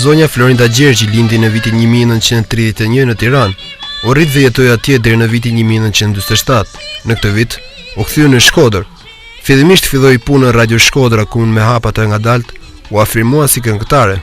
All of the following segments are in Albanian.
Zonja Florinda Gjergji lindi në vitin 1931 në Tiranë. U rrit dhe jetoi atje deri në vitin 1947. Në këtë vit u kthye në Shkodër. Fillimisht filloi punë në Radio Shkodra ku me hapa të ngadalt u afirmua si këngëtare.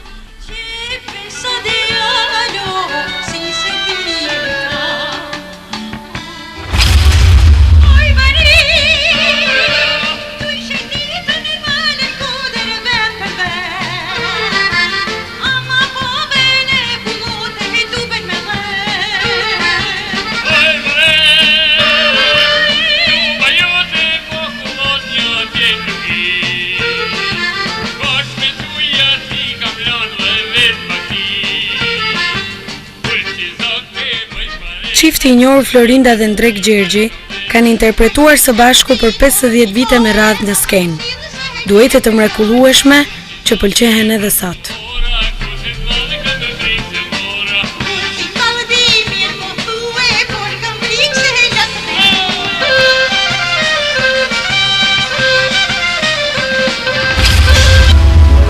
Çifti I njohur Florinda dhe Ndrek Gjergji kanë interpretuar së bashku për 50 vite me radhë në skenë. Duete të mrekullueshme që pëlqehen edhe sot.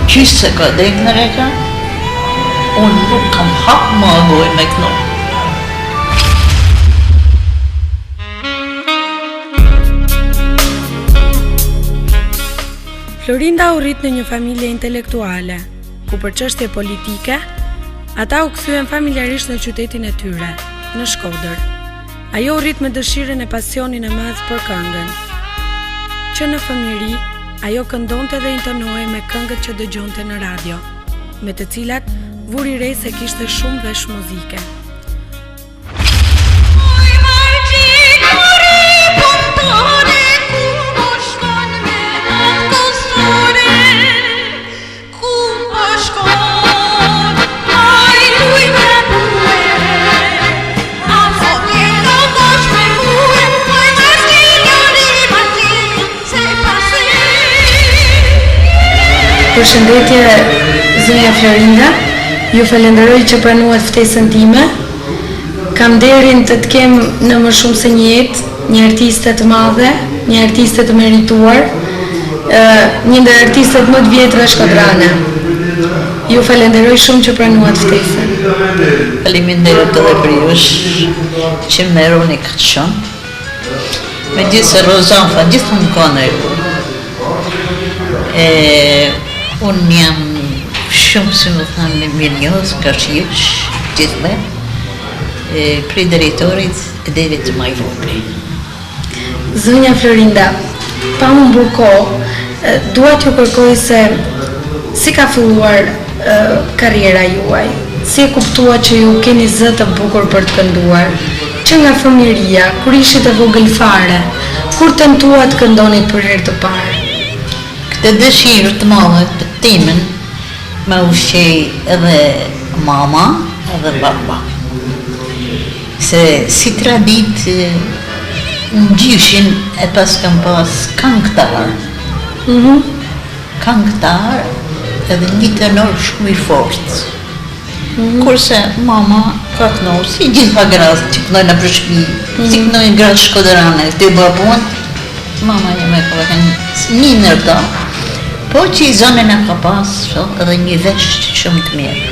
Qysh se ka dek në reka, unë nuk kam hap më agoj me këno. Florinda u rrit në një familje intelektuale, ku për çështje politike, ata u kthyen familjarisht në qytetin e tyre, në Shkodër. Ajo u rrit me dëshirën e pasionin e madh për këngën, që në fëmijëri ajo këndonte dhe intonoi me këngët që dëgjonte në radio, me të cilat vuri re se kishte shumë vesh muzike. Përshëndetje zonja Florinda, ju falenderoj që pranuat ftesën time. Kam nderin të të kem në më shumë se një jetë, një artiste të madhe, një artiste të merituar, një ndër artistet më të vjetra shkodrane. Ju falenderoj shumë që pranuat ftesën. Faleminderit edhe për jush që më merroni këtë shumë. Megjithëse Rozanfa gjithmonë ka ndërtuar. Unë jam shumë, si më thanë, mirënjohës, ka shish, gjithme, prej drejtorit deri të më i vogël. Zonja Florinda, pa më mburko, dua t'ju kërkoj se si ka filluar karriera juaj, si e kuptua që ju keni zë të bukur për të kënduar, që nga fëmijëria, kur ishit e vogël fare, kur tentuat këndonit për herë të parë. Këtë dëshirë të madhe të timen më ushqej edhe mama edhe baba. Se si tradit në gjyshin e pas kam pas këngëtar. Këngëtar edhe një tenor shumë I fortë. Kurse mama ka kënor, si gjitha gratë që kënojnë në përshpi, si kënojnë gratë shkoderane, të babon, mama një me këllëhen një nërta. Po që I zonën e ka pas edhe një vesh shumë të mirë.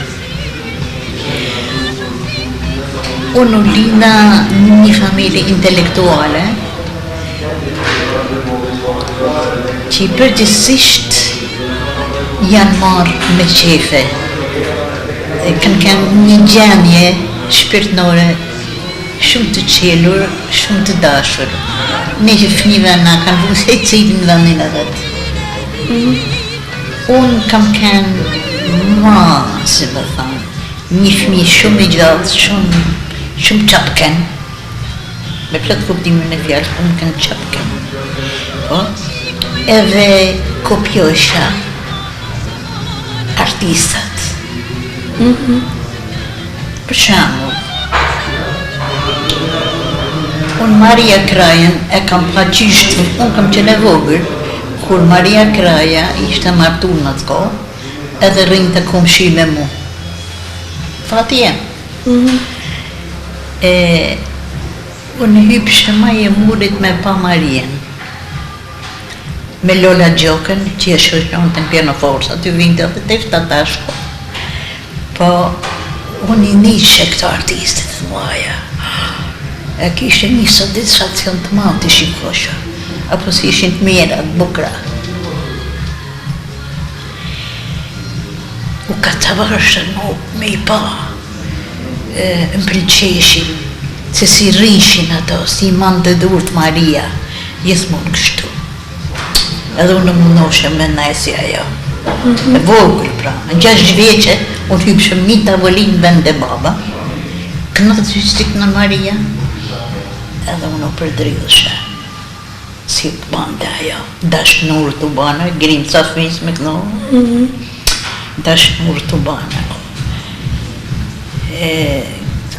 Unë u linda në një familje intelektuale që I përgjithsisht janë marrë me qefe. Kanë një gjendje shpirtnore shumë të qelur, shumë të dashur. Ne që fëmijëve na kanë vënë se cilin në vendin e vet. Unë kam kënë si më thanë, një fëmijë shumë I gjatë, shumë qapken. Me plot kuptimin e fjalës, unë kënë qapken. Edhe kopjosha artistat. Për shembull, unë Maria Krajen e kam pa qishtë, unë kam qenë e vogël, kur Maria Kraja ishte martu në atë kohë, edhe rrinë të komshi me mu. Fati jem. Unë hypshë ma e murit me pa Marien. Me Lola Gjokën, që e shoshon të në pianoforës, aty vinte dhe të tefta tashko. Po, unë I nishe këto artistit të muaja. E kishe një satisfakcion të madh të shikosha, apo si ishin të mira, të bukra. U ka të vërshën me I pa, më pëlqeshin, se si rrishin ato, si mande dhurt Maria, gjithmonë kështu. Edhe unë mundohesha me nësi ajo. E vogël pra, në 6 vjeqe, unë hypshëm një tavolinë vend e baba, kënatë gjystik në Maria, edhe unë u përdridhësha. Si të bande ajo, dashnur të bane, grimë ca fëmis me këno, dashnur të bane.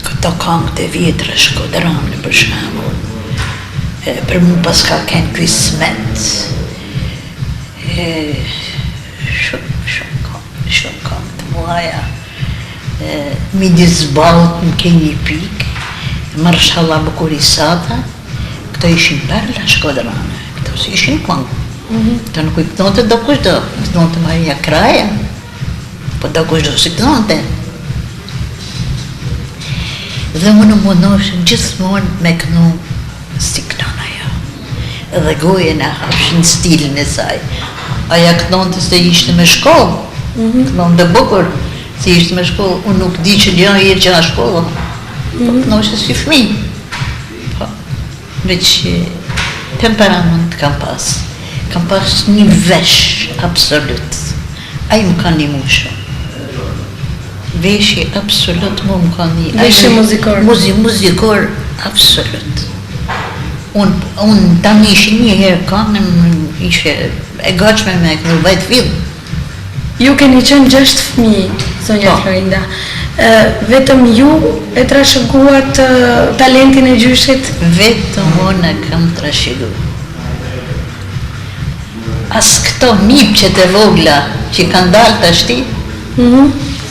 Këto këngë të vjetra Shkodrani për shembull, për mu pas ka kënë kismet. Shumë këngë të muaja. Midis ballët në ke një pikë, Marshala Bukurisata, këto ishin perla Shkodrane, këto si ishin këngë. Këto nuk I këtonte do kushdo, këtonte Maria Kraja, po do kushdo si këtonte. Dhe unë mundoheshem gjithmonë me kënu si kënon ajo. Edhe gojen e hapshin stilin e saj. Aja kënonte se ishte me shkollë, kënonte bukur, se ishte me shkollë. Unë nuk di që gjë jetë që a shkollë, po kënoshe si fëmi. Po, veç temperament kam pas. Kam pas një vesh absolut. Ai më ka ndihmu shumë. Veshi absolut më ka një... Veshi muzikor. Muzikor absolut. Unë tani ishe një herë kanëm, ishe e gachme me kënë vajtë fillë. Ju keni qenë 6 fëmijë, Sonja Florinda. Vetëm ju e trashëguat talentin e gjyshit? Vetëm unë kam trashëgu. As këto mipqet e vogla që kanë dalë të ashti,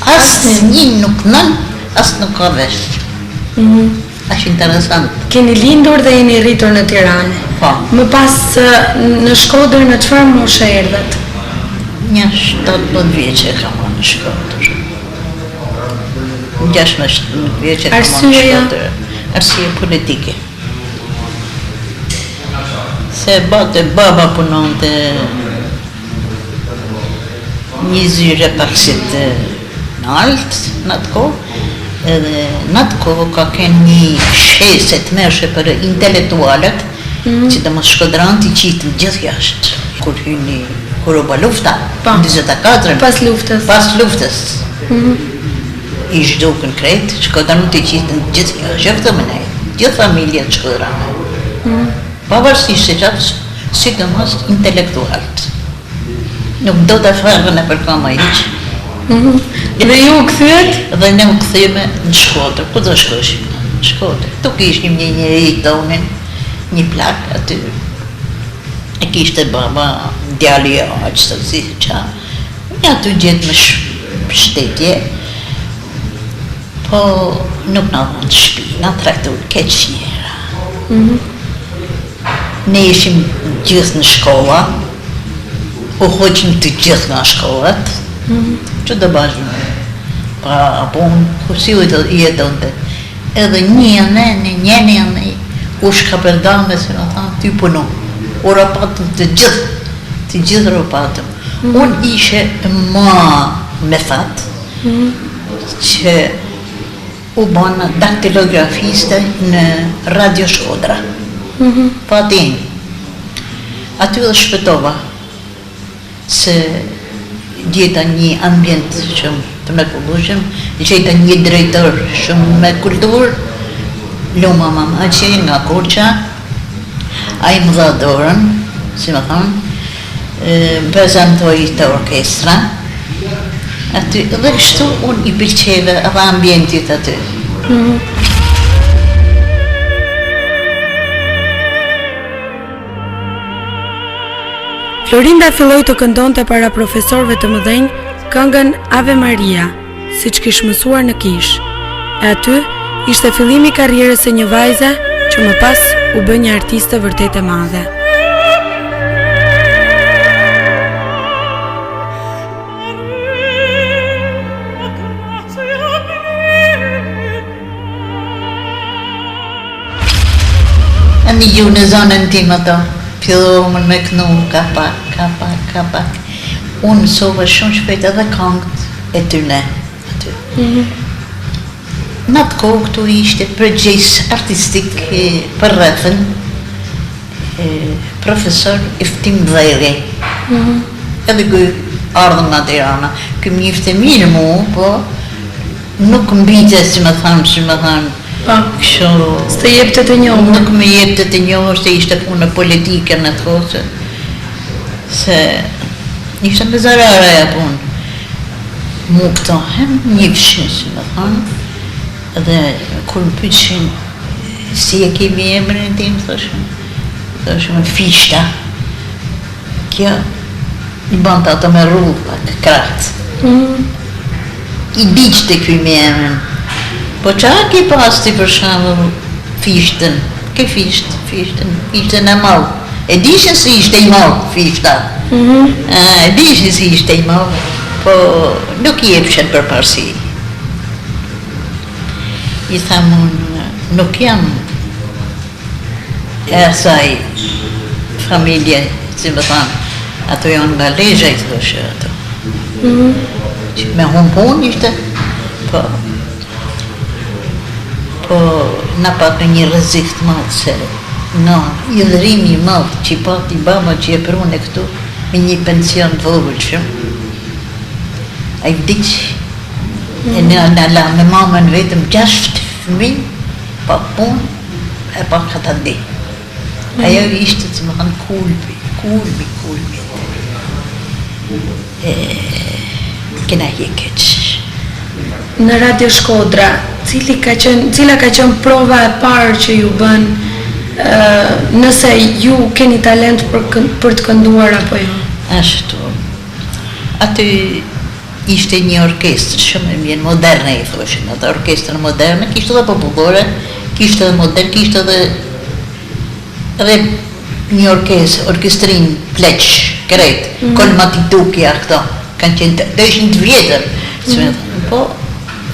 as një nuk nën, as nuk ka vesh. Ashtë interesant. Keni lindur dhe jeni rritur në Tiranë. Po. Më pas në Shkodër në çfarë moshe erdhët? Një 17 vjeqe kam në Shkodër. 16 vjeqe kam në Shkodër. Arsye politike. Se baba punonte një zyre paksit në altë në atë kohë, edhe në atë kohë ka kënë një shese të mërshe për intelektualet, që të mos Shkodran t'i qitë gjithë jashtë. Kur u ba lufta, në 24, pas luftës. Pas luftës. I zhdukën krejtë, Shkodran t'i qitë gjithë jashtë, gjithë më nejë, gjithë familjet Shkodran. Pavarësisht se qatë, si të mos intelektualt. Nuk do të farën e përkama iqë. Dhe ju u këthyet? Dhe ne u këthyme në Shkodër. Ku do shkoshim? Në Shkodër. Tu kishim një njeri tonin, një plak aty. E kishte baba, djali e aqë, të si qa. Një aty gjithë më shtetje. Po nuk në dhënë të shpi, në traktur, keq njera. Ne ishim gjithë në shkolla, u hoqim të gjithë nga shkollat, që të bashkë. Po unë, si u jetonte, edhe njëne, u shka përdame, se në thamë, ty punu. U rapatëm të gjithë rapatëm. Unë ishe ma me fatë, që u banë daktilografiste në Radio Shkodra. Po atin, aty dhe shpëtova, se gjeta një ambient shumë të me kullushëm, gjeta një drejtor shumë me kultur, Luma Mamaci nga Korqa, a I më dha dorën, si më thonë, prezentoj të orkestra, aty dhe kështu unë I pëlqeve edhe ambientit aty. Florinda filloi të këndonte para profesorëve të mëdhenj këngën Ave Maria, siç kish mësuar në kish. E aty ishte fillimi I karrierës së një vajze që më pas u bë një artiste vërtet e madhe. një ju në zonën tim ato, fillohën me kënu, ka pak. Unë mësova shumë shpejt edhe këngët e tyne aty. Në atë kohë këtu ishte përgjegjës artistik për rrethën, profesor Iftim Dheri. Edhe këj ardhëm në Tirana. Këmë njifte mirë mu, po nuk mbite, si më thanë, kështu... Së jepte të njohër. Nuk me jepte të njohër, se ishte punë politike në të kohë, se ishte me zarara e punë. Mu këto, njëfshin, si më thanë, edhe kur më pyqin, si e kemi emrin tim, thoshëm, Fishta. Kjo, i banta ato me rrugë, kratë. I diqte këj me emrin. Po qa ki pas ti për shumë Fishtën? Ke Fishtën e malë. E dishin si ishte i malë, Fishta. E dishin si ishte i malë, po nuk i epshen për parësi. I thamë unë, nuk jam e asaj familje, si më thamë, ato janë nga legja i të doshe ato. Që me humpun ishte, po na pak një rrezik të madh se në idhërimi i madh që pati baba që e prune këtu me një pension të vogël shumë. Ai vdiq e në la me mamën vetëm 6 fëmijë, pa punë e pa këta di. Ajo ishte që më kanë kulbi. Kena hjekeq. Në Radio Shkodra, cila ka qenë prova e parë që ju bën nëse ju keni talent për të kënduar apo jo? Ashtu. Aty ishte një orkestrë shumë e mirë, moderne i thoshin, atë orkestrë moderne, kishte edhe popullore, kishte edhe modern, kishte edhe një orkestrin pleq, kret, kolmatitukja këto, kanë qenë të ishin të vjetër, po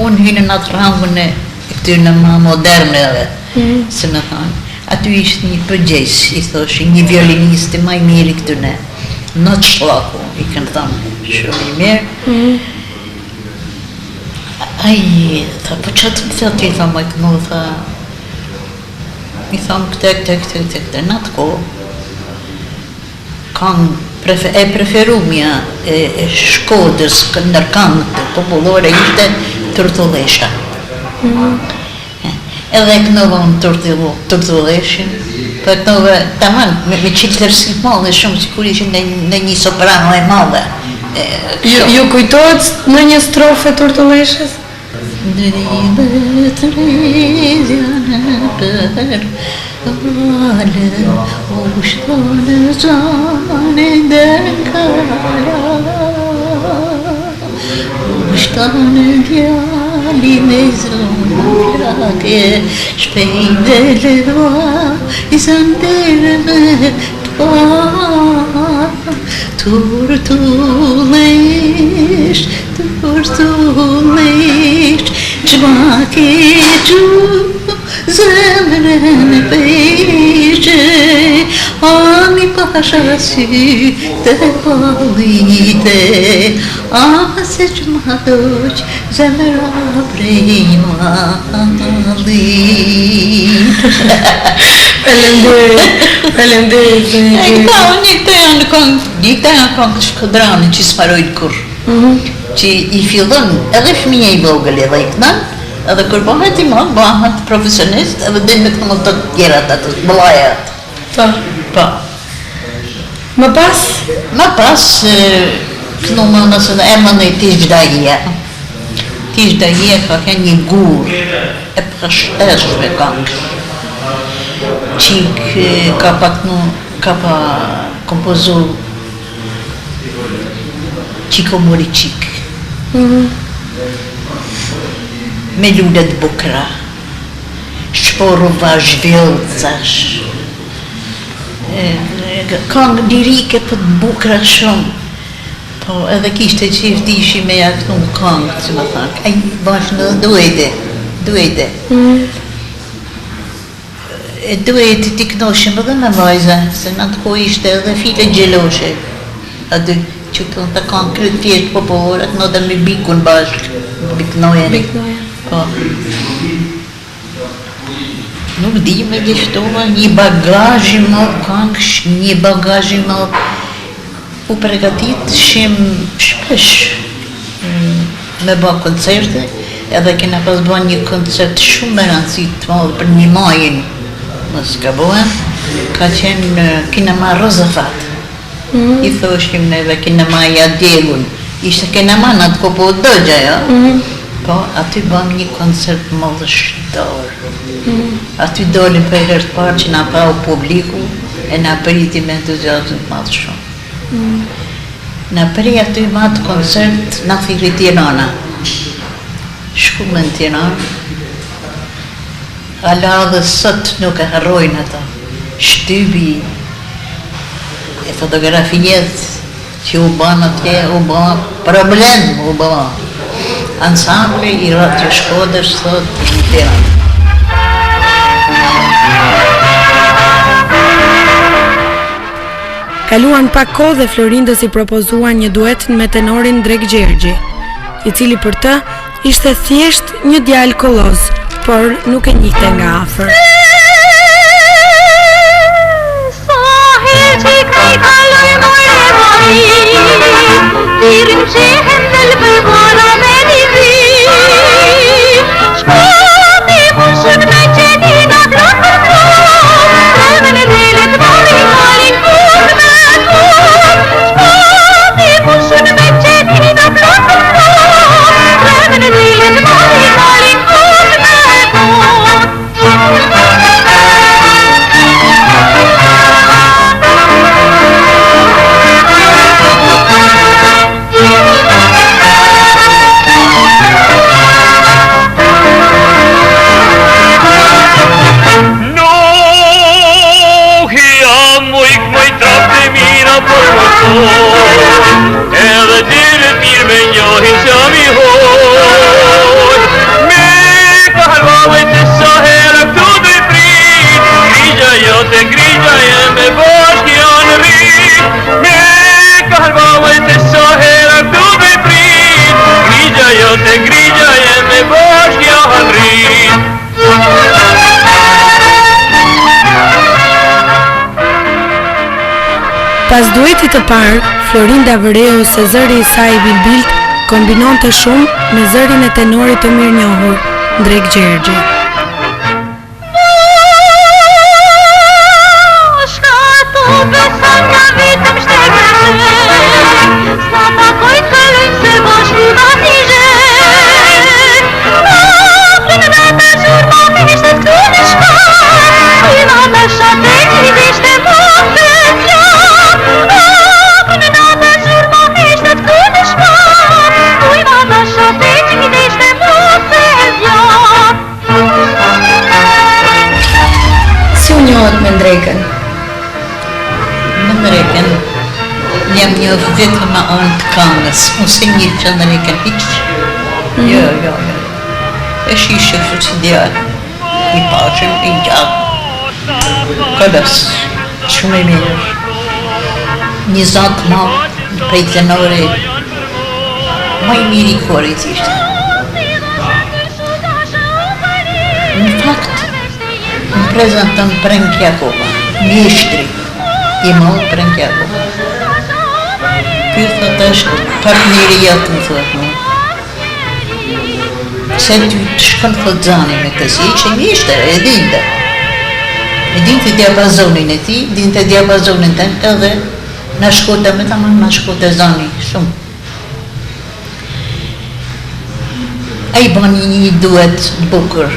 unë hynë në atë rangën e këtyre në ma moderne edhe, se me thanë, aty ishte një përgjegjës, i thoshin, një violinist i maj mirë i këtyne, në të shlaku, i kënë thamë, shumë i mirë. Ai, tha, po qatë më thëtë, i thamë, i thamë këte, në atë kohë, e preferumja e Shkodrës nër këngët popullore ishte Turtullesha. Edhe kënova unë Turtulleshin, për kënova taman me qitërsi madhe shumë, si kur ishin në një soprano e madhe. Ju kujtohet në një strofe Turtulleshës? Drive trezjane për ale, o shtonë zane dënkara, o shtonë djali me zonë krake, shpejt dhe ledva, i zandere me t'pa, turtullesh, qma ke gju, zemrën e pejgje, ani pasha sy të palite, se qma doq, zemra prej malit. Faleminderit. Një këta janë këngë Shkodrani që s'parojnë kur. Që i fillon edhe fëmija i vogël edhe i kënan, edhe kur bëhet i madh, bëhet profesionist, edhe dhe me këmë të tjerat atë, bëllajat. Pa. Më pas? Më pas, kënu më nëse në emën e Tishdajia. Tishdajia ka ke një gur e përsheshme këngë. Qik ka pa kompozu Qiko mori qik. Me lullet bukra, shporova zhvillcash. Këngë lirike për të bukra shumë. Po edhe kishte që iftishi me jaktu në këngë, që më thakë. Ai bashkë në duajde. E duhet t'i knoshim edhe me vajza, se në atë kohë ishte edhe file gjeloshe. Aty që të kanë kryt fjesht poporat, në dhe me bikun bashkë, biknojen. Po. Nuk di me vjeshtova, një bagazh i madh këngësh, një bagazh i madh. U pregatit shim shpesh me bë koncerte, edhe kena pas bën një koncert shumë me rëndësi të madhe për një majin, mos gabohem, ka qenë kinema Rozafat. I thoshim neve kinemaja Djegun, ishte kinema në atë kopo dëgja, jo? Po, aty bëm një koncert madhështor. Aty dolim për herë të parë që na pau publiku, e na priti me entuziazëm të madh shumë. Në prej aty ma të koncert në thiri Tirana. Shkume në Tiranë. Ala dhe sot nuk e harrojnë ata. Shtybi e fotografijet që u banë atje, u banë problem, u banë. Ansambli i Radio Shkodër sot në Tiranë. Kaluan pak kohë dhe Florindës i propozuan një duet me tenorin Drek Gjergji, i cili për të ishte thjesht një djalë kolloz, por nuk e njihte nga afër. Pas duetit të parë, Florinda vëreu se zëri i saj bilbilt kombinonte shumë me zërin e tenorit të mirënjohur, Drek Gjergji. Me Ndrekën? Me Ndrekën jam një vetëm me anë të këngës, unë se një që Ndrekën hiq. Jo. E shishë kështu si djallë, i pashëm, i gjallë. Këllës, shumë e mirë. Një zatë ma prej tenori, ma i mirë i korit ishte. Në fakt, më prezentën Prenk Jakova, mjeshtri i malë Prenk Jakova. Ky thot është partneri jatë, më thot mu. Se ty të shkën thot zani me kësi, që mjeshtër e dinte. E dinte diapazonin e ti, dinte diapazonin ten, edhe në shkote me ta më në shkote zani, shumë. A i bani një duet bukur.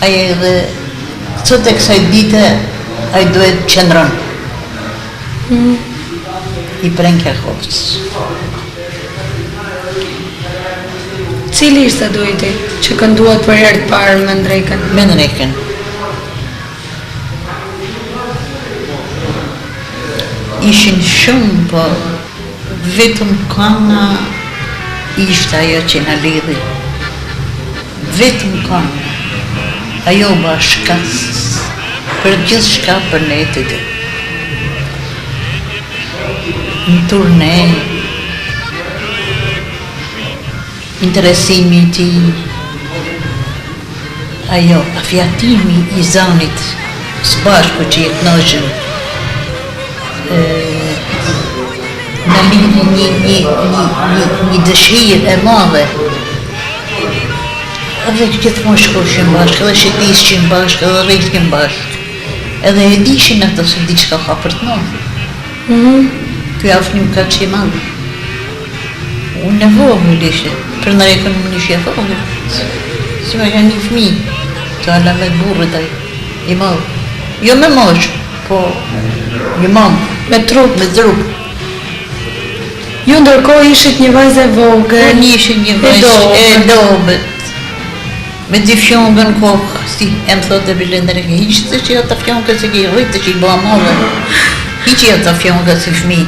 Aje edhe, sot e kësaj dite, aje duhet qëndron. I Prenk Jakovës. Cili ishte dueti që kënduat për herë të parë me Ndrekën? Me Ndrekën. Ishin shumë, po vetëm kënga ishte ajo që në lidhi. Vetëm kënga. ajo bashkas për gjithë shka për ne të dy. Në turne, interesimi ti, ajo, afjatimi i zanit, së bashku që i knojshën, në lidhë një dëshirë e madhe, edhe gjithmonë shkoshin bashkë, edhe shetishin bashkë, edhe rejtkin bashkë, edhe e dishin ato se diçka ka për të nëmë. Kjo afnim ka që i madhe. Unë në vogël ishe, për në rekën më nishë e vogël, si me ka një fmi, të ala me burët aj, i madhe. Jo me mosh, po një mamë. Me trup. Me trup. Ju ndërkohë ishit një vajzë e vogël. Unë ishit një vajzë e dobet. Me dy fjongën kokë, si e më thotë e Bilendere, hiqë të që ata fjongë se ki rritë që i bëha madhe. Hiqë ata fjongë si fmi.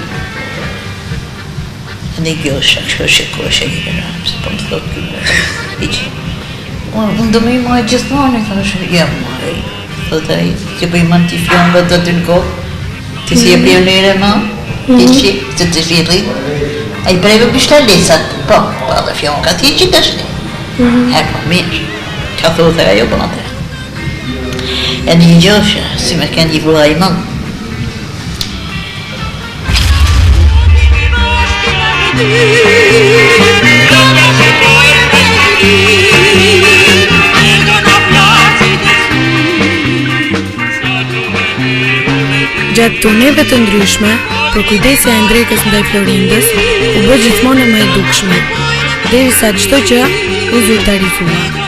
Në i gjosha, kështë i gëram, se po më thotë kjo. Hiqë. Unë do me i ma e gjithmonë, thashë, ja ma e. Thotë e, që po i ma në ti fjongë të të në kokë, ti si e pionere ma, hiqë, të të shirri. A i preve pishta lesat, po dhe fjongë ati hiqë të shni. E po mirë. Ka thotë ajo bënde. E një gjosha, si me kënë një vëlla i mëllë. Gjatë turneve të ndryshme, për kujdesja e ndrekës ndaj Florindës, u bë gjithmonë më e dukshme, derisa çdo gjë u zyrtarizua.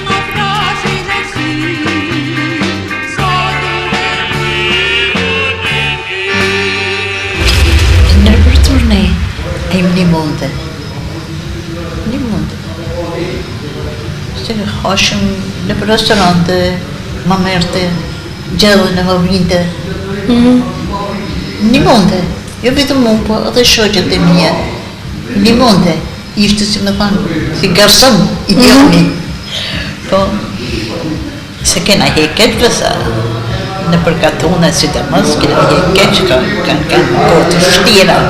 E më një mundë. Se hashëm në për restorante, ma merte, gjellën e më vinte. Një mundë. Jo vetëm mu, po edhe shoqët e mija. Një mundë. Ishte si me thanë, si garson, i djomi. Po, se kena heket vësa. Në përkatune, si të mësë, kena heket që kanë kohë të shtira.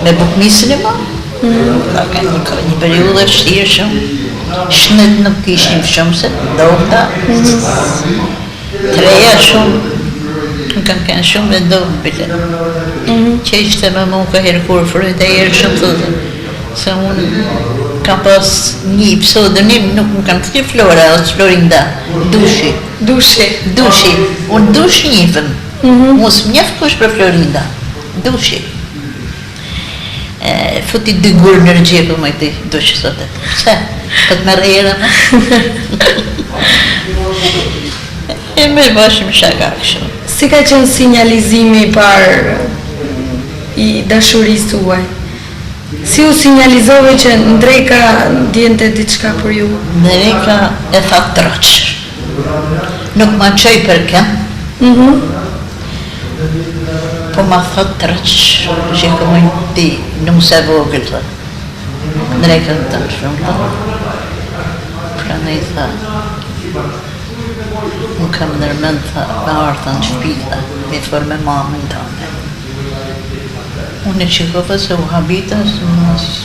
Me bukmisën e ma, ka një periudhe shtirë shumë, shnet nuk kishim shumë se dohta, treja shumë, nuk kanë shumë e dohë bile. Që ishte me mu ka herë kur fërët e herë shumë thotë, se unë kam pas një pseudonim, nuk më kanë të Flora, ose Florinda, Dushi. Dushi, unë Dush njëfën, mos më njëfë kush për Florinda, Dushi. Futi dy gurë në rëgjepu më i ti, dushë sotë. Se, për të më rejera më. E me bashim shaka kështu. Si ka qenë sinjalizimi parë i dashurisë tuaj? Si u sinjalizove që Ndreka ndjente diçka për ju? Ndreka e tha troqë. Nuk ma qoj për këm. Po ma thot të rëqë, që e këmojnë ti, nuk se vogël, thë. Ndreka të të shumë, thë. Pra në i tha, më kam nërmend, thë, me arta në shpi, thë, me të forë me mamën të anë. Unë e qikove se u habita, së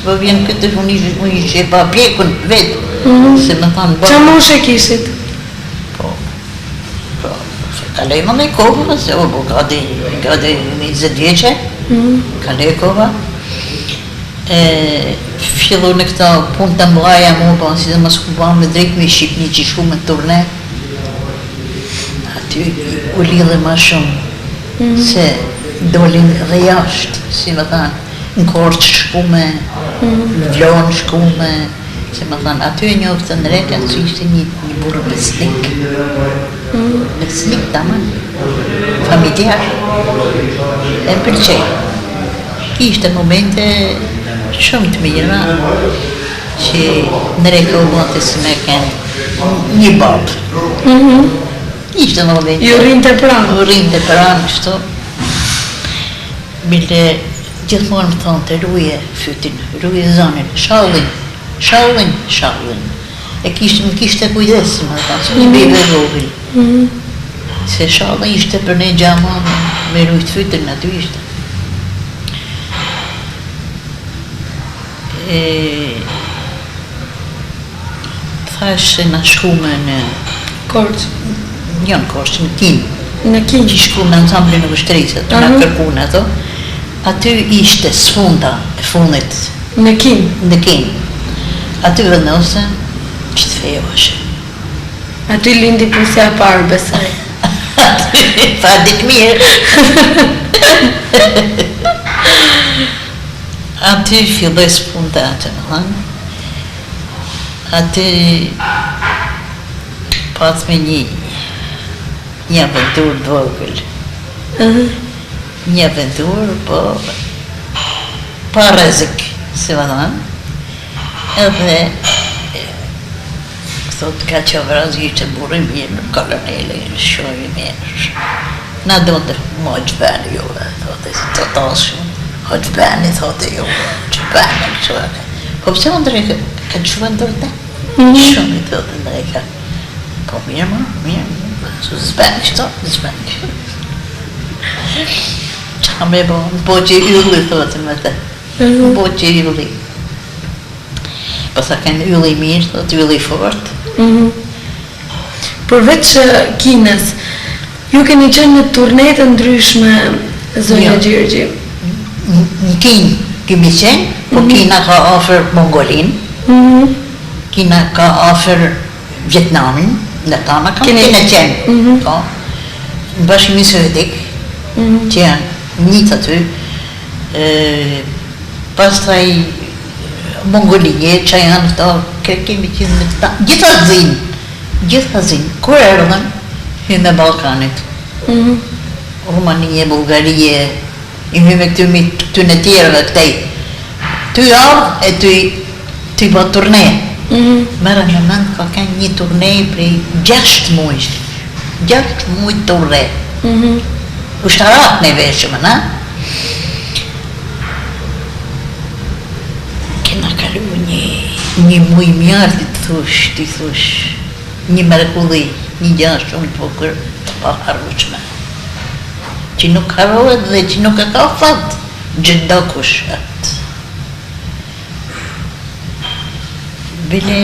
më vjen këtë, unë ishe e pa pjekun vetë, se më thanë bërë. Qa moshe kishit? Kalej më me kohë, se o gati 20 vjeqe, kalej kohë. Fillu në këta punë të mlaja mu, pa si dhe më skupam me drejt me Shqipni që shku me turne. Aty u lidhe ma shumë, se dolin dhe jashtë, si më thanë, në Korçë shku me, në Vlonë shku me, se më thanë, aty e njofë të Ndreka, që ishte një burë besnik. Besnik taman, familjar, e pëlqej. Ishte momente shumë të mira që Ndreka u bote si me kënë një babë. Ishte momente. Ju rrinte pranë? U rrinte pranë, kështu. Bile gjithmonë më thonë të ruje fytin, ruje zonin, shallin. E kishte kujdes, më thënë, se një bebe vogël. Se shalla ishte për ne gjama me rujt fytën, aty ishte. Thash se na shkume në Korç. Jo në Korç, në Kin. Në Kin. Që shkume në ansamblin në Vështrisë, të na kërkun ato. Aty ishte sfunda e fundit. Në Kin. Në Kin. Aty vendosen që të fejo është. Aty lindi pusja e parë, besoj. Fa ditë mirë. Aty filloj sfunda atë, në thënë. Aty pas me një aventur të vogël. Një aventur, po pa rrezik, si më thënë. Edhe thot ka qovraz ishte burë i mirë në kolonele, në shoj i mirë. Na do të mo që bëni juve, thot e si të tashu. O që bëni, thot e juve, që bëni, këshuane. Po pëse më ndrejka, ka që vendor të? Shumë i thot e ndrejka. Po mirë më, zbëni qëto, zbëni qëto. Qa me bo, në po që ylli, thot e më të. Në po që ylli. Pasa kanë ylli mirë, thot ylli fort. Përveç Kinës, ju keni qenë në turnetë ndryshme, zonja Gjirgji? Në Kinë kemi qenë, po Kina ka ofër Mongolin, Kina ka ofër Vietnamin, në tana kam kene qenë. Në Bashkimi Sovjetik, që janë njëtë aty, pastaj Mongolie, që janë këto, kemi qenë në këta, gjithazin, kur erdhën, hymë me Balkanit. Rumanie, Bulgarie, imi me këty në tjerëve këtej. Ty avë e ty bo turne. Mërë në mënd ka kënë një turne prej 6 mujsh. 6 mujt turne. Ushtarat në veshëmë, na? Kena kalu një muj mjartë të thush, një mërkulli, një gjanë shumë të bukur të paharruqme. Që nuk harohet dhe që nuk e ka fat, gjëndo kush atë. Bile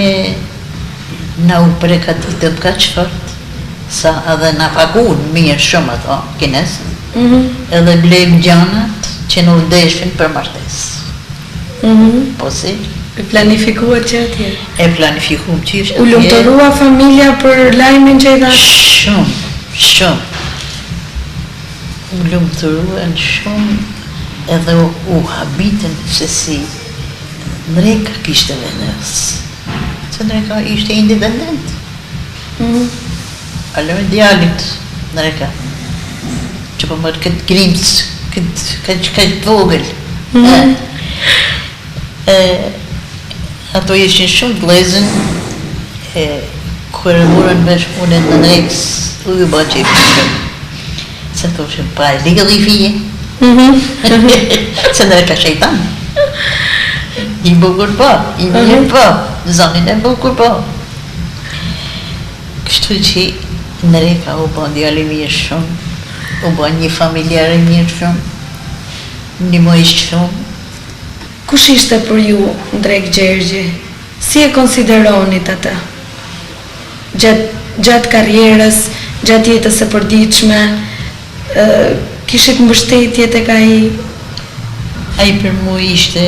na u prekatitëm ka që fort, sa edhe na pagun mirë shumë ato, kines, edhe blem gjanat që në udeshën për martes. Po si? E planifikuat që atje? E planifikuam që ishte atje. U lumëtorua familja për lajmin që i dha? Shumë. U lumëtoruan shumë edhe u habitën se si Nreka kishte venës. Se Nreka ishte independent. Alë me djalit Nreka. Që po mërë këtë grimës, këtë vogël. Ato ishin shumë glezën, kërë murën me shpunin në Nrekës, u ba që i fishëm. Se thoshëm, pa e ligë i fije. Se Nreka shejtan. I bukur pa, i mirë pa, zanin e bukur pa. Kështu që Nreka u ba djali mirë shumë, u ba një familjare mirë shumë, një mojshë shumë. Kush ishte për ju Ndrek Gjergji? Si e konsideronit atë? Gjatë karrierës, gjatë jetës e përditshme, kishit mbështetje tek ai? Ai për mu ishte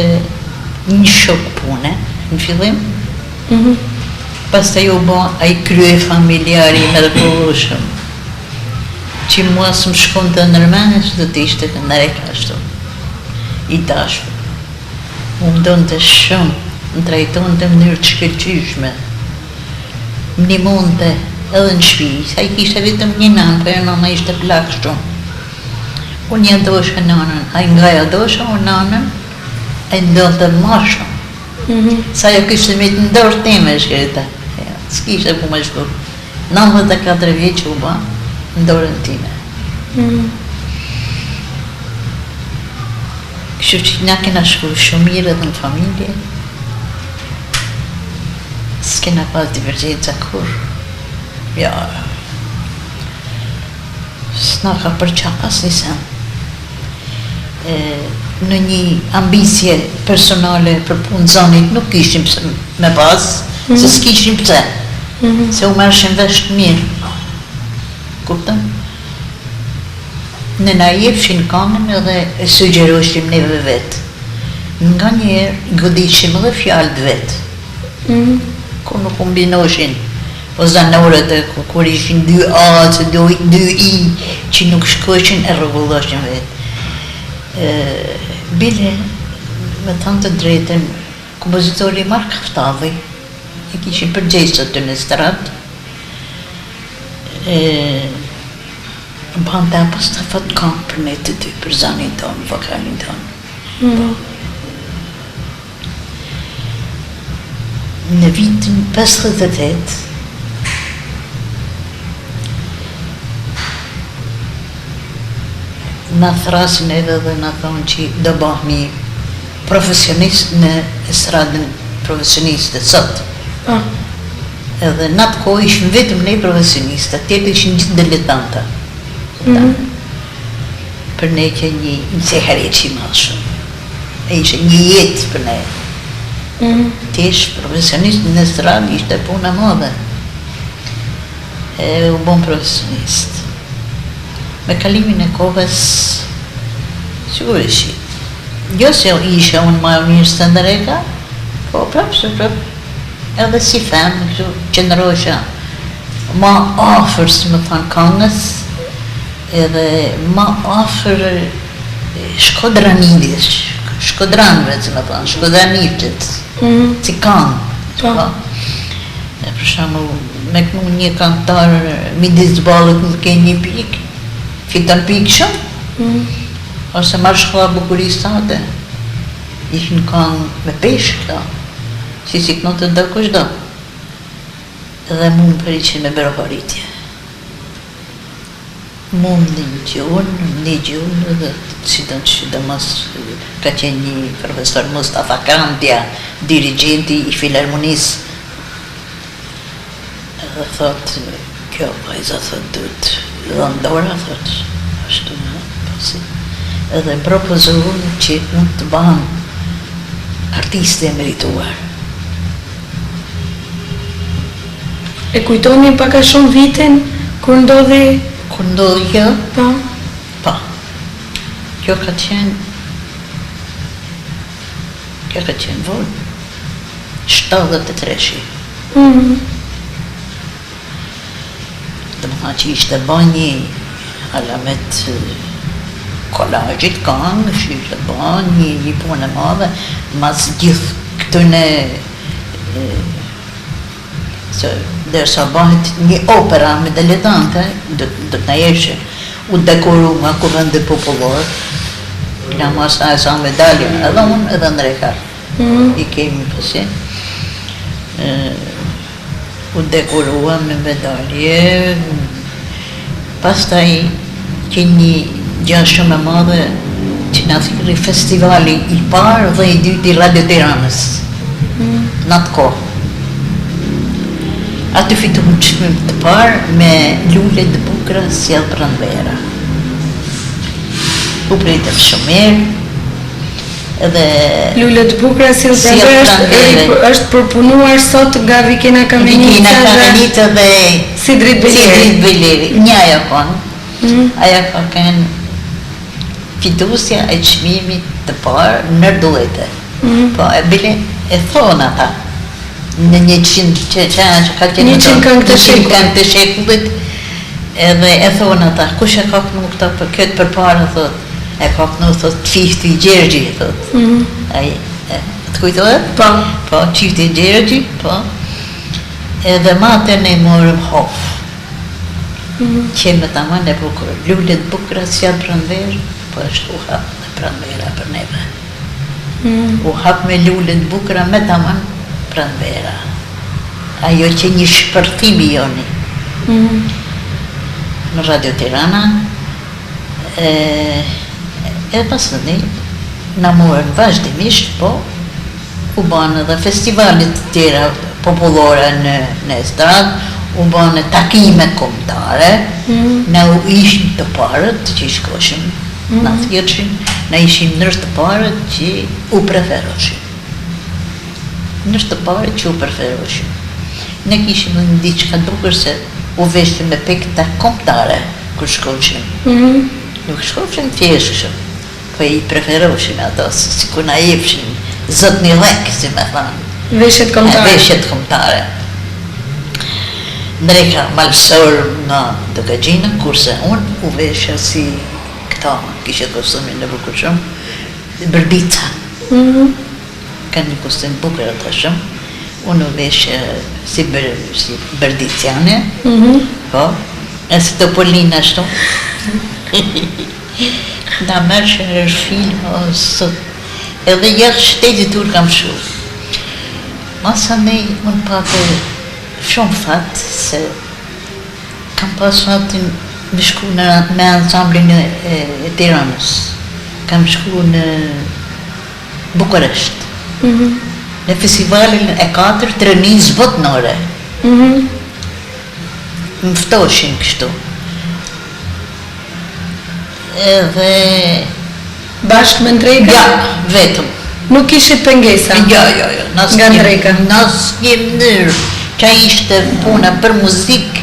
një shok pune, në fillim. Pastaj u bë ai krye familjari me rregullshëm. Që mua s'm shkon të ndërmenesh do të ishte Nreka ashtu. I dashur. Më ndonte shumë, më trajtonte në mënyrë të shkëlqyeshme. Më ndihmonte edhe në shtëpi, sa i kishte vetëm një nanë, po nëna ishte plak shumë. Unë ja dosha nanën, ai nga ja dosha unë nanën, ai ndonte më shumë. Sa jo kishte me të ndorë time shkreta. S'kishte ku më shku. 94 vjeç u ba, ndorën time. Kështu që na kena shku shumë mirë edhe në familje. s'kena pas divergjenca kur. Ja, s'na ka përqas një sen. Në një ambicje personale për punë zonit nuk ishim me bazë, se s'kishim pse, se u mërshim vesh të mirë. Kuptëm? Në na jepshin kanën edhe e sugjeroshim neve vetë. Nga njerë godishim edhe fjallët vetë. Kur nuk kombinoshin, po zanorët e kur ishin 2A, 2I, që nuk shkojshin e rregulloshin vetë. Bile, me thënë të drejtën, kompozitori Mark Haftalli, e kishin përgjegjës të në stratë, ban të pas të fat kam për ne të dy, për zanin tonë, vokalin tonë. Në vitin 58, na thrasin edhe dhe na thonë që do bëhmi profesionist në estradën profesioniste sot. Edhe në atë kohë ishën vetëm ne profesioniste, tjetë ishën gjithë diletanta. Për ne që një seherje që i madhë shumë. E ishë një jetë për ne. Tesh profesionist në estradë ishte puna madhe. E u bon profesionist. Me kalimin e kohës, sigurisht, jo se isha unë ma mirë së të ndëreka, po prapë, edhe si femë, qëndrosha ma afer, si më thanë kangës, edhe ma afer shkodranidis, shkodranve, si më thanë, shkodranivqet, si kangë. E për shamu, me këmu një kantar, midis balët nuk ke një pikë, fitan pikë shumë, ose marrë shkolla bukuristate, ishin kanë me peshë këta, si këno të ndër kushdo, edhe mund për ishin me beroharitje. Mund një gjunë, edhe si dhe mos ka qenë një profesor Mustafa Kandja, dirigenti i filharmonisë, edhe thotë, kjo vajza thotë duhet, dhe ndora, thotë, ashtu në pasi. Edhe propozohën që mund të banë artiste e merituar. E kujtoni paka shumë vitin, kur ndodhi? Kur ndodhi kjo? Pa. Pa. Kjo ka qenë vonë 73-shi. Dhe më tha që ishte ba një alamet kolajgjit kangë, që ishte ba një punë e madhe, mas gjithë këtëne, dërsa bahet një opera me diletante, do të na jeshe, u dekoru nga kuvende popullor, nga mas ta e sa medalje, edhe unë edhe ndreka, i kemi pësi. U dekorua me medalje, pastaj që një gjë shumë e madhe që në thiri festivali i parë dhe i dytë i Radio Tiranës, në atë kohë. Aty fitu më çmim të parë me lule të bukra sjell pranvera. U pritëm shumë mirë, edhe lule të bukra sjell pranvera është përpunuar sot nga Vikina Kamenita dhe Sidrit Beleri. Një ajo konë. Ajo ka kënë fitusja e çmimit të parë në duete. Po e bile e thonë ata në 100 që ka qenë 100 këngë të shekullit, edhe e thonë ata kush e ka kënu këta për këtë përpara, thotë e ka kënu, thotë Çifti i Gjergji, thotë. Ai të kujtohet? Po, Çifti i Gjergji, po. Edhe matën e morëm hof. Qemë të aman e bukur, lullet bukra si janë pranverë, po është u hap me pranvera për neve. U hap me lullet bukra me të aman pranvera. Ajo që një shpërthimi joni. Në Radio Tirana, e pas në një, në morën vazhdimisht, po, u banë edhe festivalit të tjera popullore në estradë, u bënë takime kombëtare, ne u ishim të parët që i shkoshim, na thirëshim, ne ishim nërës të parët që u preferoshim. Nërës të parët që u preferoshim. Ne kishim në diçka dukur se u veshtim me pekta kombëtare kër shkoshim. Nuk shkoshim thjeshtë, po i preferoshim ato, si ku na jepshin zot një lek, si me thanë. Veshjet kombëtare. Veshjet kombëtare. Ndreka malsor nga Dogagjinë, kurse unë u veshja si këta, kishe kostumin në bukur shumë, bërbica. Ka një kostum bukur ato shumë, unë u veshja si bërdicjane, po, e si Topolina ashtu. Nda mërshë në film, sot, edhe jashtë shtetit tur kam shumë. Masa me, unë pake shumë fatë se kam pas fatin me shku me ansamblin e Tiranës. Kam shku në Bukaresht. Në festivalin e 4 treniz botnore. Më ftoshin kështu. Edhe... Bashkë me Ndreka? Ja, vetëm. Nuk ishit pengesa? Jo. Nga Ndreka? Nas një mënyrë që ishte puna për muzikë,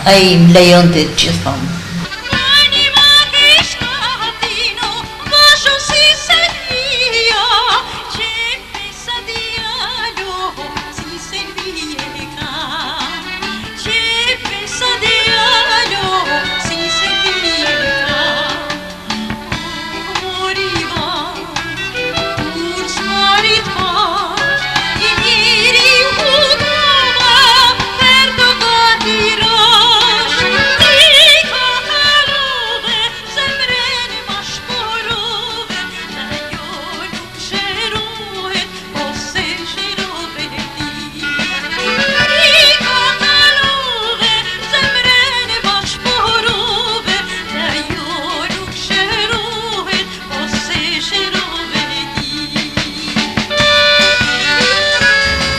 a i më lejon të gjithmonë.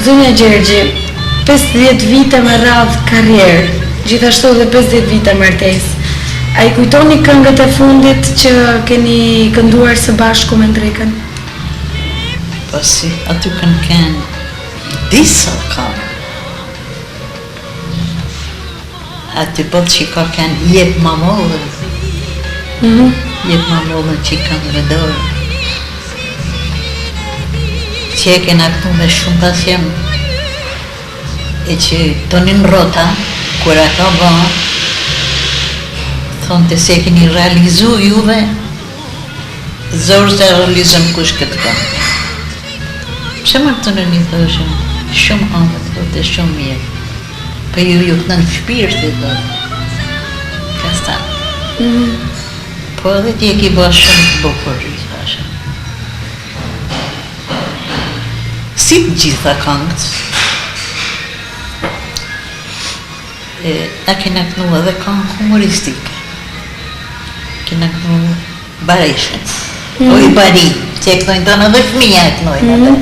Zonja Gjergji, 50 vite me radhë karrierë, gjithashtu dhe 50 vite martesë. A i kujtoni këngët e fundit që keni kënduar së bashku me Ndrekën? Po si, aty kanë kënë disa këngë. Aty po që ka kënë jep ma mollën. Jep ma mollën që i kanë vedorë. Që e kena këtu me shumë pasjem, e që tonin rota, kur ata bëha, thonë të se keni realizu juve, zorë se realizëm kush këtë këmë. Pse më të në një thëshëm, shumë amë të dhe shumë mirë, për ju këtë në shpirti dhe, ka stanë. Po edhe ti e ki bëha shumë të bukur, i thashëm. Si të gjitha këngët, a kena kënu edhe këngë humoristike. Kena kënu bareshën, o i bari, që e kënojnë tonë edhe fëmija e kënojnë edhe.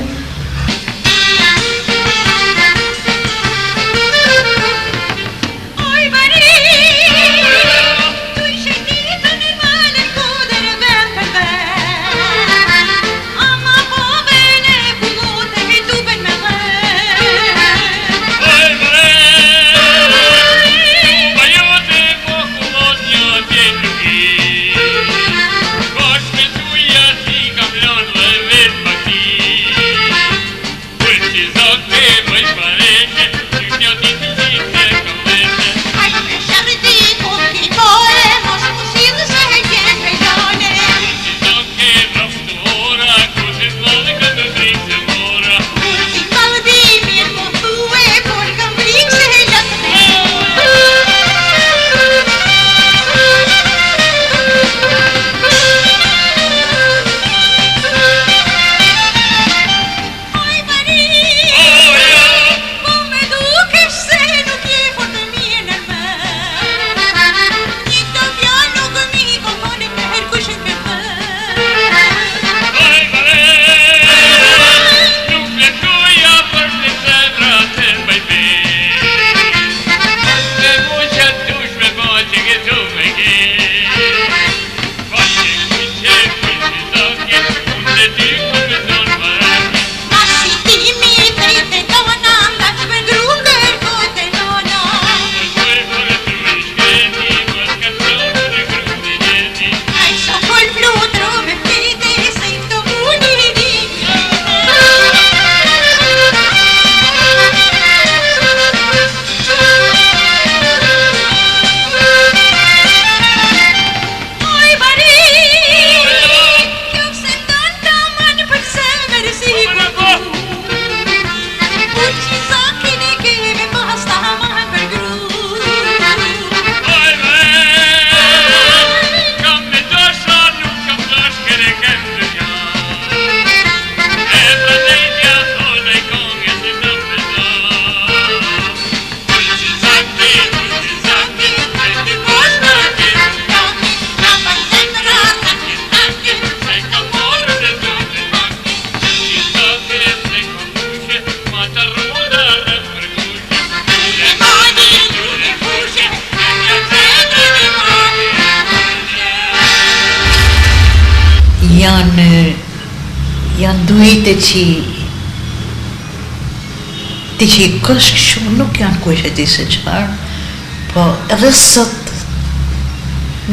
janë duhite që i kësh shumë nuk janë kush e di se qarë, po edhe sot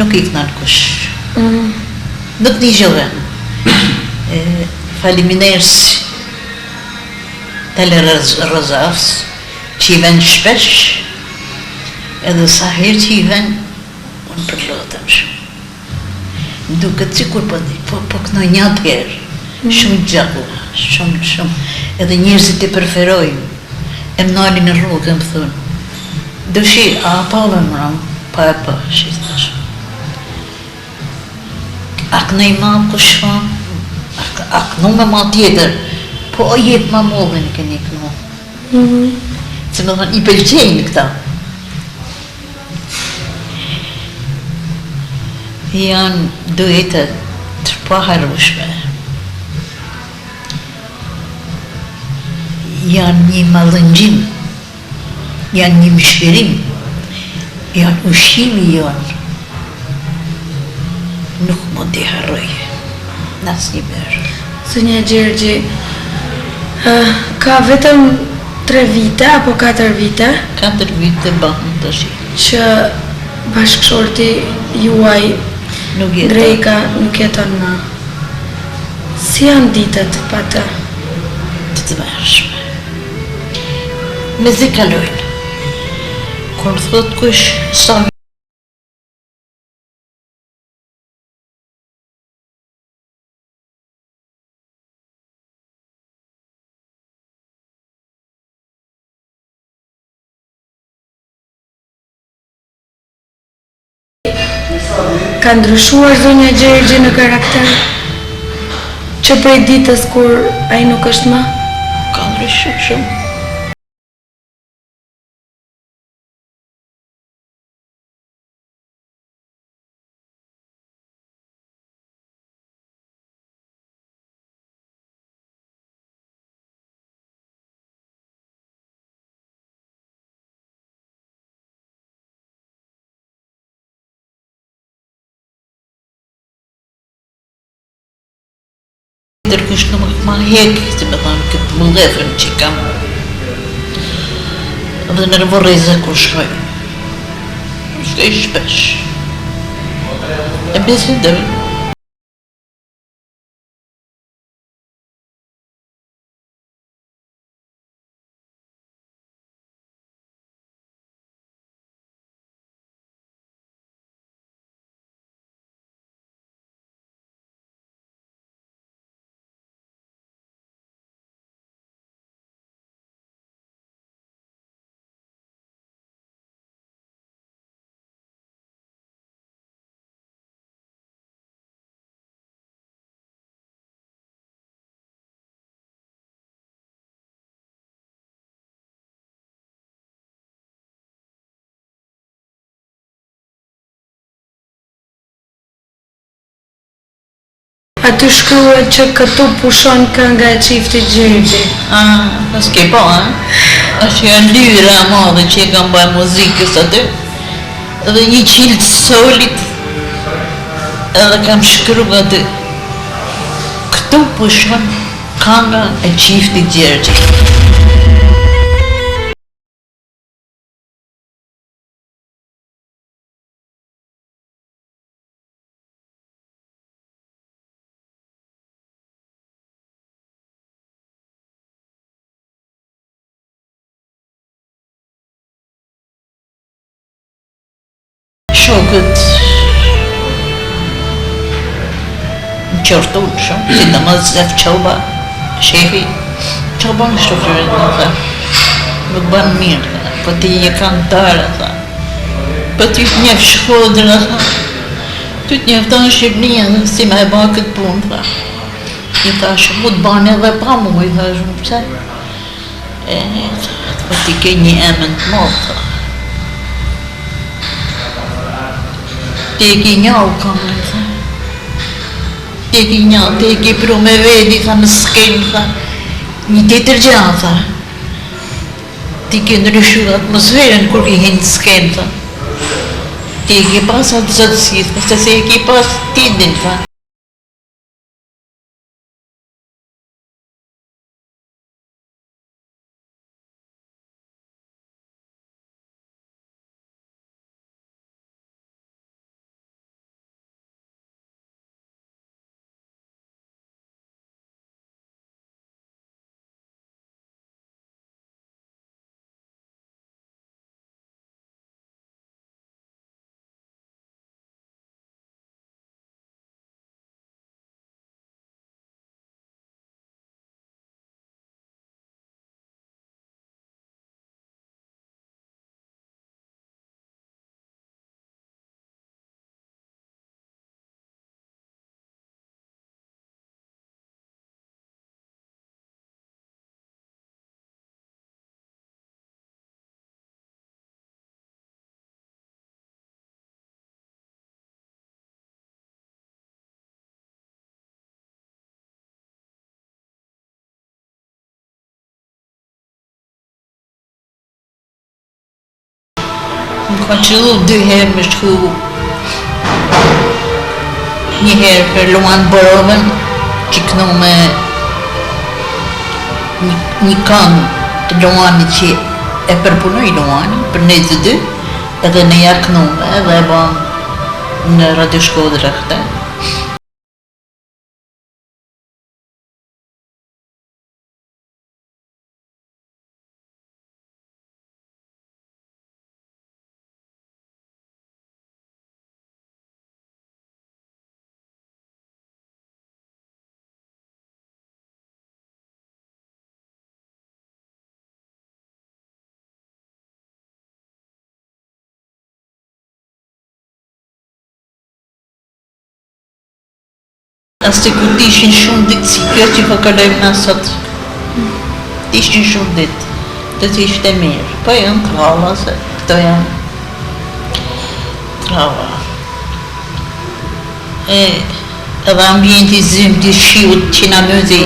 nuk i kënan kush. Nuk një gjëve. Faleminderit Tele Rozavs, që i ven shpesh, edhe sa herë që i ven, unë përlotëm shumë. Duket sikur po kënoj një atëherë, shumë gjallë, shumë. Edhe njerëzit e preferojnë, e më nali në rrugë, më thunë. Dëshi, a palën më ramë, pa e pa, shitash. A kënej ma kushfa, a kënu me ma tjetër, po o jetë ma mollën i këni kënu. Se më thënë, i pëlqenjë këta. Janë duhetet të paharueshme. Janë një mallëngjim, janë një mëshirim, janë ushqimi jonë. Nuk mund t'i harroj, në asnjë mënyrë. Zonja Gjergji, ka vetëm 3 vite apo 4 vite? 4 vite bëhen tash. Që bashkëshorti juaj Drejka nuk jeton më. Si janë ditët pa të? Të mërshme. Me zi kalojnë. Kur thot kush sa Ka ndryshuar zonja Gjergji në karakter? Që prej ditës kur ai nuk është më? Ka ndryshuar shumë. Kush në më hekë, si me thonë, këtë mëllefën që kam. Dhe nervorize kur shkoj. Shkoj shpesh. E bisedoj. Aty shkruhet që këtu pushon kënga e çiftit Gjergji. S'ke po, është janë lyra madhe që e kam bëj muzikës aty. Dhe një qilë solit, edhe kam shkruar aty. Këtu pushon kënga e çiftit Gjergji. Shokët më qortunë shumë, si të më zef qoba, shefi, qoba në shofërit më tha, më banë mirë, po ti je kantarë, tha, po ty të njef Shkodrën, tha, ty të njefton Shqipërinë, si me e ba këtë punë, tha. I thash, mu të bani edhe pa mu, i thash, më pëse? Po ti ke një emën të modë, tha. Ti e ki njau këngën, tha. Ti e ki njau, ti e ki pru me vedi, tha, në skenë, tha. Një tjetër gjanë, tha. Ti ke ndryshu atmosferën kur ki hinë skenë, tha. Ti e ki pas atë zëtësit, se e ki pas tidin, tha. Kam qëllu 2 herë me shku një herë për Luan Borovën, që kënu me një këngë të Luanit që e përpunoj Luanin për 22, edhe në ja kënume edhe e bëm në Radio Shkodra këte. As të kur t'ishin shumë ditë si kjo që po kalojmë na sot. T'ishin shumë ditë, të t'ishte mirë. Po janë trava, se këto janë trava. Edhe ambienti zymë t'i shiut që na mëzi.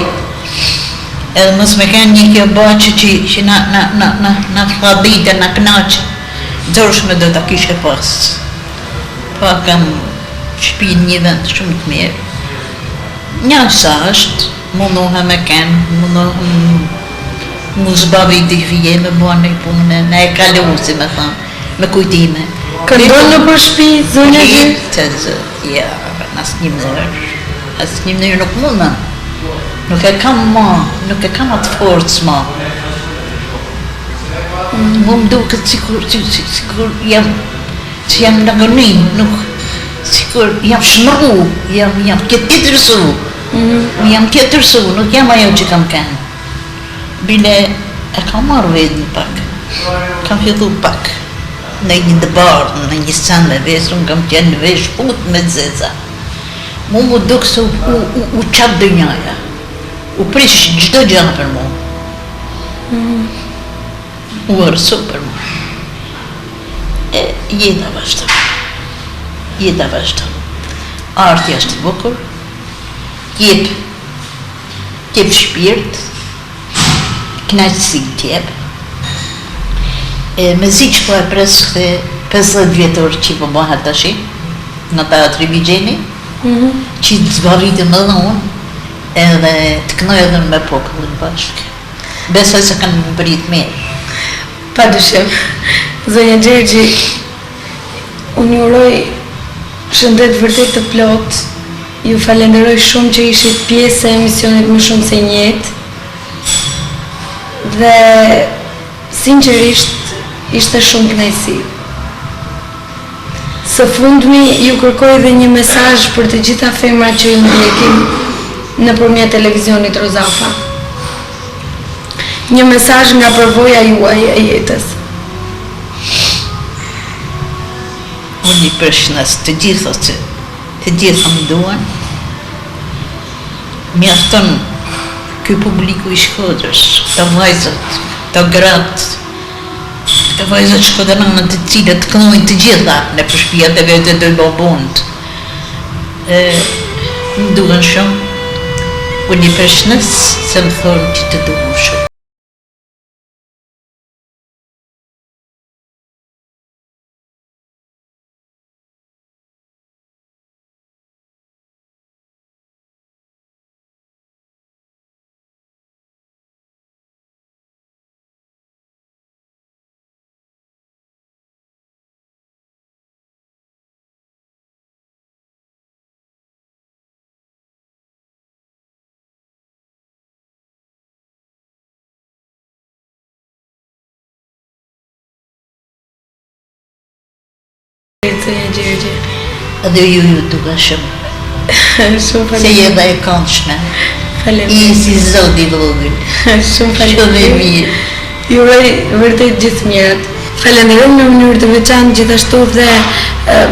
Edhe mos me kanë një kjo baqë që na fadite, na knaqë. Dorshme do t'a kishe pas. Pa kam shpinë një vend shumë të mirë. Një sa është, mundohem me kenë, mundohem mu zbavi t'i fije me bua një punë, me e kalu, si me thamë, me kujtime. Këndon në për shpi, zonja gjë? Të zë, ja, asë një mënyrë nuk mundën. Nuk e kam atë forcë ma. Mu më duket sikur jam në gënim, nuk, sikur jam shmëru, jam tjetërsu, nuk jam ajo që kam kënë. Bile e kam marrë vedin pak, kam fillu pak, në një dëbarë, në një sen me vesë, unë kam qenë në vesh put me zeza. Mu duk se u qatë dënjaja, u prish gjdo gjanë për mu. U arsu për mu. Jeta vazhdo. Arti është bukur, jep shpirt, knaqësi t'jep. Me zi që po e pres këte 50 vjetor që po bëhat tashi, në Teatri Vigjeni, që të zbaviti më dhe unë, edhe të kënoj edhe me popullin bashkë. Besoj se kanë më bërit mirë. Pa dëshim, zonja Gjergji, unë juroj shëndet vërtet të plot, ju falenderoj shumë që ishit pjesë e emisionit më shumë se një jetë, dhe sinqerisht ishte shumë kënaqësi. Së fundmi ju kërkoj dhe një mesazh për të gjitha femrat që ju ndjekin nëpërmjet televizionit Rozafa. Një mesazh nga përvoja juaj e jetës. Unë i përshëndes të gjitha që të gjitha më duan. Mjafton ky publiku i Shkodrës, të vajzat, të gratë, të vajzat shkodranë të cilët kënojnë të gjitha në përshpijat e vetë dhe babund. Më duan shumë, unë i përshëndes se më thonë që të duan shumë. Edhe ju duka shumë. Shumë Se je dhe e këndshme. I si zodi vogël. Shumë Shumë e mirë. Ju uroj vërtet gjithë mirat. Falenderoj në mënyrë të veçantë gjithashtu dhe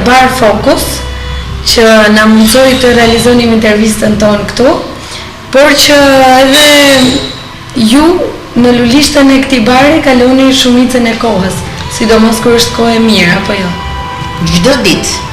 Bar Focus që na mundsoi të realizonim intervistën tonë këtu, por që edhe ju në lulishtën e këtij bari kaloni shumicën e kohës, sidomos kur është kohë e mirë, apo jo? Çdo ditë.